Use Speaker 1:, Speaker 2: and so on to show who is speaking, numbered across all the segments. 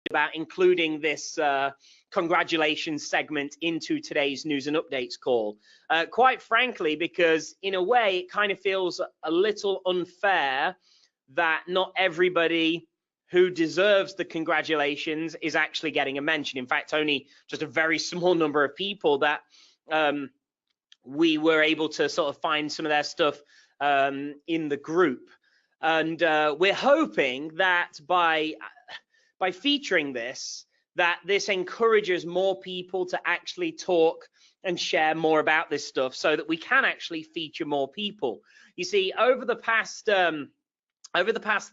Speaker 1: about including this congratulations segment into today's news and updates call. Quite frankly, because in a way, it kind of feels a little unfair that not everybody who deserves the congratulations is actually getting a mention. In fact, only just a very small number of people that we were able to sort of find some of their stuff in the group. And we're hoping that by featuring this, that this encourages more people to actually talk and share more about this stuff so that we can actually feature more people. You see, over the past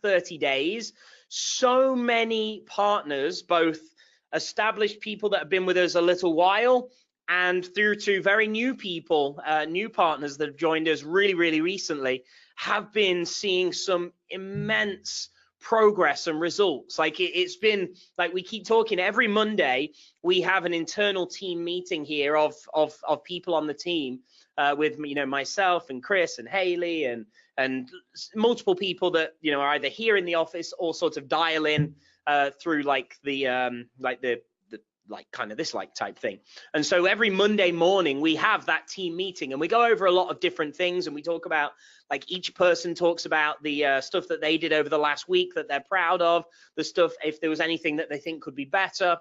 Speaker 1: 30 days, so many partners, both established people that have been with us a little while and through to very new people, new partners that have joined us really recently, have been seeing some immense progress and results. Like it's been like we keep talking every Monday, we have an internal team meeting here of people on the team with myself and Chris and Haley and multiple people that are either here in the office or sort of dial in through like kind of this type thing. And so every Monday morning we have that team meeting and we go over a lot of different things, and we talk about, like, each person talks about the stuff that they did over the last week that they're proud of, the stuff, if there was anything that they think could be better,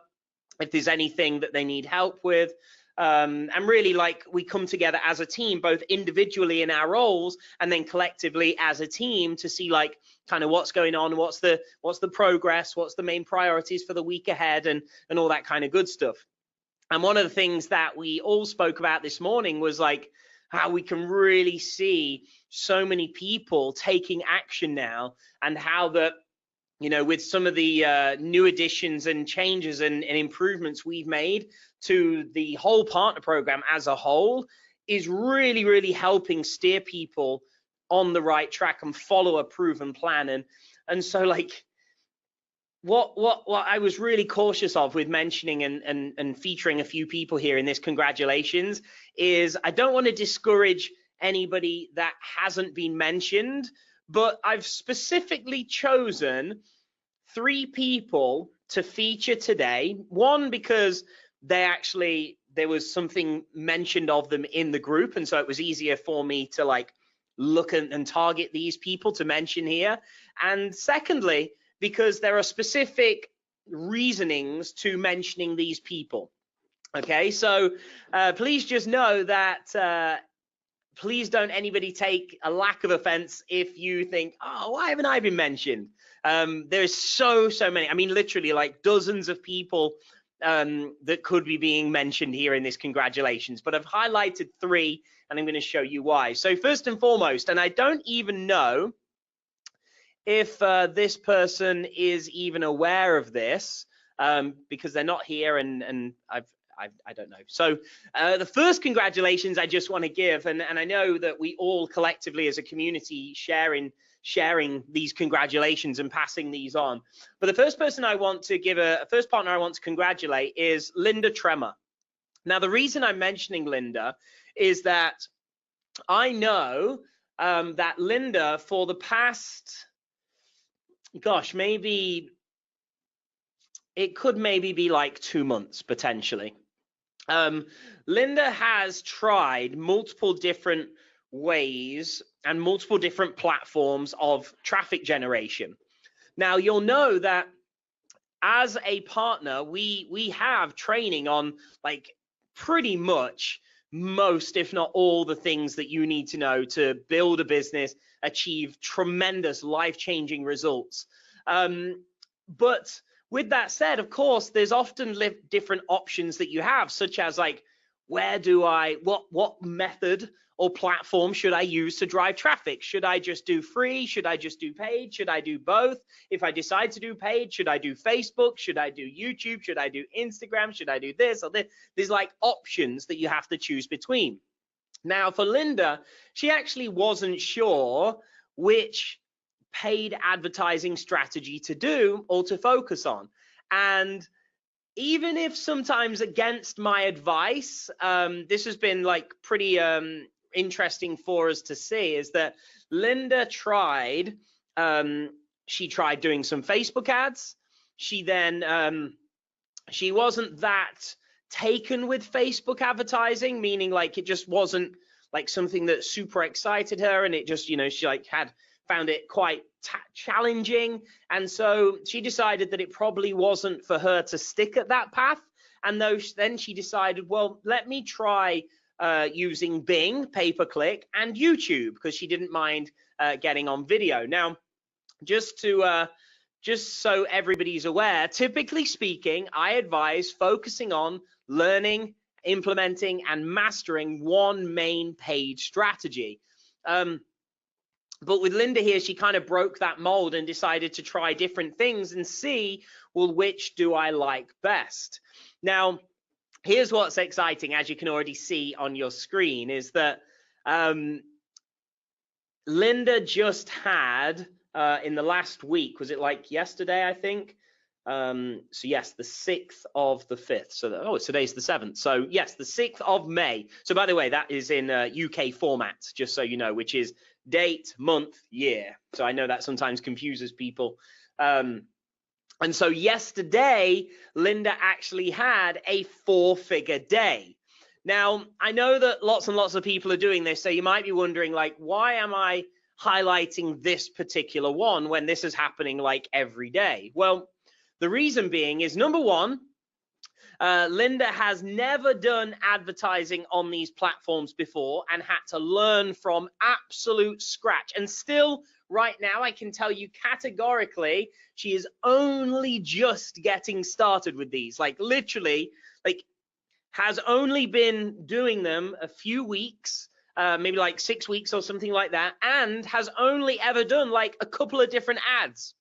Speaker 1: if there's anything that they need help with. And really, like, we come together as a team, both individually in our roles and then collectively as a team, to see like kind of what's going on, what's the progress, what's the main priorities for the week ahead, and all that kind of good stuff. And one of the things that we all spoke about this morning was like how we can really see so many people taking action now, and how that, with some of the new additions and changes and improvements we've made to the whole partner program as a whole, is really helping steer people on the right track and follow a proven plan. And so, like, what I was really cautious of with mentioning and featuring a few people here in this congratulations is I don't want to discourage anybody that hasn't been mentioned, but I've specifically chosen 3 people to feature today. One, because there was something mentioned of them in the group, and so it was easier for me to like look and target these people to mention here. And secondly, because there are specific reasonings to mentioning these people. Okay, so please just know that please don't anybody take a lack of offense if you think, oh, why haven't I been mentioned? There's so many, I mean, literally like dozens of people that could be being mentioned here in this congratulations, but I've highlighted 3 and I'm going to show you why. So first and foremost, and I don't even know if this person is even aware of this because they're not here, and I don't know. So the first congratulations I just want to give, and I know that we all collectively as a community sharing these congratulations and passing these on. But the first person I want to give first partner I want to congratulate is Linda Tremor. Now, the reason I'm mentioning Linda is that I know that Linda, for the past, gosh, maybe it could maybe be like 2 months potentially. Linda has tried multiple different ways and multiple different platforms of traffic generation. Now, you'll know that as a partner, we have training on like pretty much most, if not all, the things that you need to know to build a business, achieve tremendous life-changing results. But with that said, of course, there's often different options that you have, such as like, what method or platform should I use to drive traffic? Should I just do free? Should I just do paid? Should I do both? If I decide to do paid, should I do Facebook? Should I do YouTube? Should I do Instagram? Should I do this or this? There's like options that you have to choose between. Now, for Linda, she actually wasn't sure which paid advertising strategy to do or to focus on. And even if sometimes against my advice, this has been like pretty interesting for us to see, is that Linda tried, she tried doing some Facebook ads, she then she wasn't that taken with Facebook advertising, meaning like it just wasn't like something that super excited her, and it just, you know, she like had found it quite challenging, and so she decided that it probably wasn't for her to stick at that path. And then she decided, well, let me try using Bing, pay-per-click, and YouTube, because she didn't mind getting on video. Now, just so everybody's aware, typically speaking, I advise focusing on learning, implementing, and mastering one main paid strategy. But with Linda here, she kind of broke that mold and decided to try different things and see, well, which do I like best? Now, here's what's exciting, as you can already see on your screen, is that Linda just had, in the last week, was it like yesterday, I think? So yes, the 6th of the 5th. So today's the 7th. So yes, the 6th of May. So by the way, that is in UK format, just so you know, which is date, month, year. So I know that sometimes confuses people. And so yesterday, Linda actually had a 4-figure day. Now, I know that lots and lots of people are doing this, so you might be wondering, like, why am I highlighting this particular one when this is happening like every day? Well, the reason being is, number one, Linda has never done advertising on these platforms before and had to learn from absolute scratch. And still, right now, I can tell you categorically, she is only just getting started with these. Like, literally, like, has only been doing them a few weeks, maybe like 6 weeks or something like that, and has only ever done like a couple of different ads.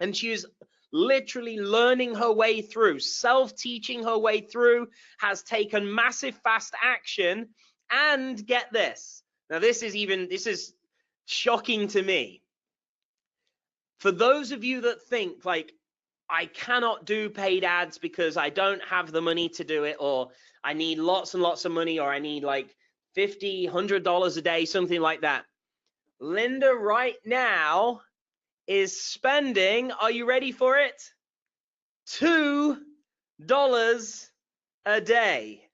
Speaker 1: And she is literally learning her way through, self-teaching her way through, has taken massive fast action. And get this, now this is shocking to me. For those of you that think like, I cannot do paid ads because I don't have the money to do it, or I need lots and lots of money, or I need like $50, $100 a day, something like that. Linda right now is spending, are you ready for it? $2 a day.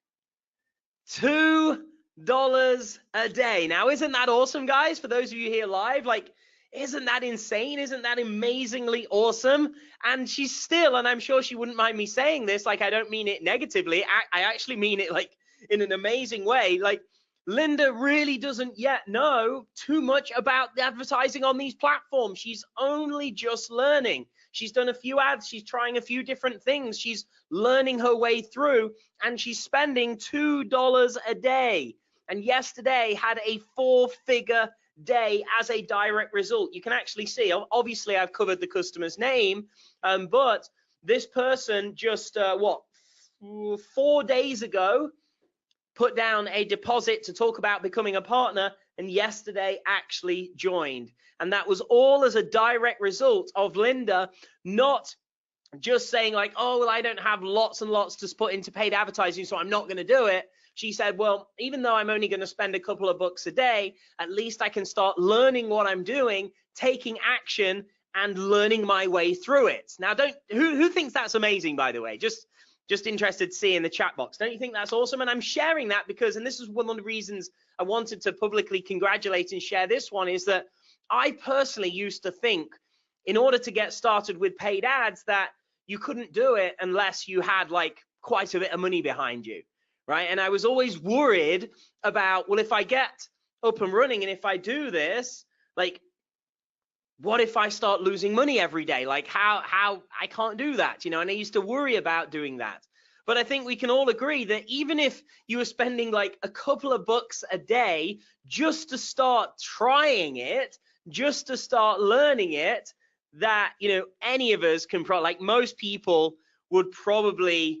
Speaker 1: $2 a day. Now, isn't that awesome, guys? For those of you here live, like, isn't that insane? Isn't that amazingly awesome? And she's still, and I'm sure she wouldn't mind me saying this, like, I don't mean it negatively. I actually mean it like in an amazing way. Like, Linda really doesn't yet know too much about the advertising on these platforms. She's only just learning. She's done a few ads. She's trying a few different things. She's learning her way through, and she's spending $2 a day. And yesterday had a 4-figure day as a direct result. You can actually see, obviously I've covered the customer's name, but this person just 4 days ago put down a deposit to talk about becoming a partner, and yesterday actually joined. And that was all as a direct result of Linda not just saying like, oh, well, I don't have lots and lots to put into paid advertising, so I'm not going to do it. She said, well, even though I'm only going to spend a couple of bucks a day, at least I can start learning what I'm doing, taking action, and learning my way through it. Now, who thinks that's amazing, by the way? Just interested to see in the chat box. Don't you think that's awesome? And I'm sharing that because, and this is one of the reasons I wanted to publicly congratulate and share this one, is that I personally used to think in order to get started with paid ads that you couldn't do it unless you had like quite a bit of money behind you, right? And I was always worried about, well, if I get up and running and if I do this, like, what if I start losing money every day? Like how I can't do that, you know? And I used to worry about doing that. But I think we can all agree that even if you were spending like a couple of bucks a day just to start trying it, just to start learning it, that, you know, any of us can like most people would probably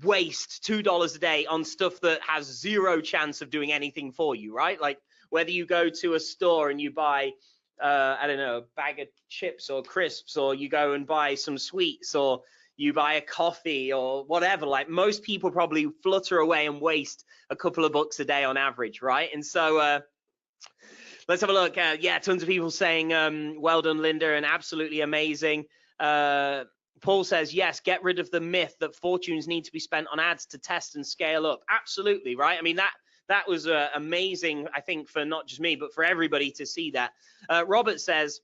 Speaker 1: waste $2 a day on stuff that has zero chance of doing anything for you, right? Like whether you go to a store and you buy I don't know, a bag of chips or crisps, or you go and buy some sweets, or you buy a coffee or whatever, like most people probably flutter away and waste a couple of bucks a day on average, right? And so let's have a look. Yeah, tons of people saying well done, Linda, and absolutely amazing. Paul says, yes, get rid of the myth that fortunes need to be spent on ads to test and scale up. Absolutely, right? I mean, that was amazing, I think, for not just me, but for everybody to see that. Robert says,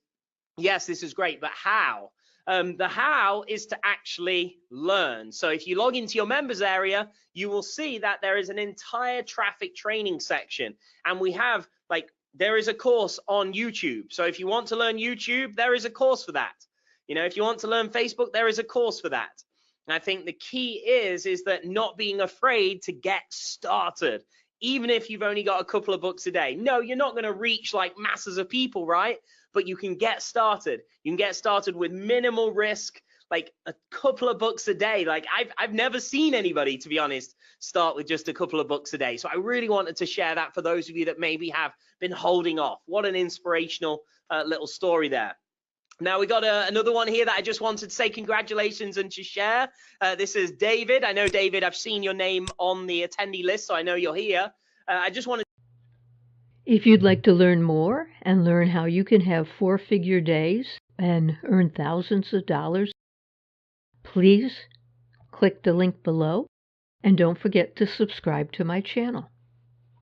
Speaker 1: yes, this is great, but how? The how is to actually learn. So if you log into your members area, you will see that there is an entire traffic training section. And we have, like, there is a course on YouTube. So if you want to learn YouTube, there is a course for that. You know, if you want to learn Facebook, there is a course for that. And I think the key is that not being afraid to get started, even if you've only got a couple of books a day. No, you're not going to reach like masses of people, right? But you can get started. You can get started with minimal risk, like a couple of books a day. Like I've never seen anybody, to be honest, start with just a couple of books a day. So I really wanted to share that for those of you that maybe have been holding off. What an inspirational little story there. Now we got another one here that I just wanted to say congratulations and to share. This is David. I know, David, I've seen your name on the attendee list, so I know you're here. I just wanted.
Speaker 2: If you'd like to learn more and learn how you can have 4-figure days and earn thousands of dollars, please click the link below and don't forget to subscribe to my channel.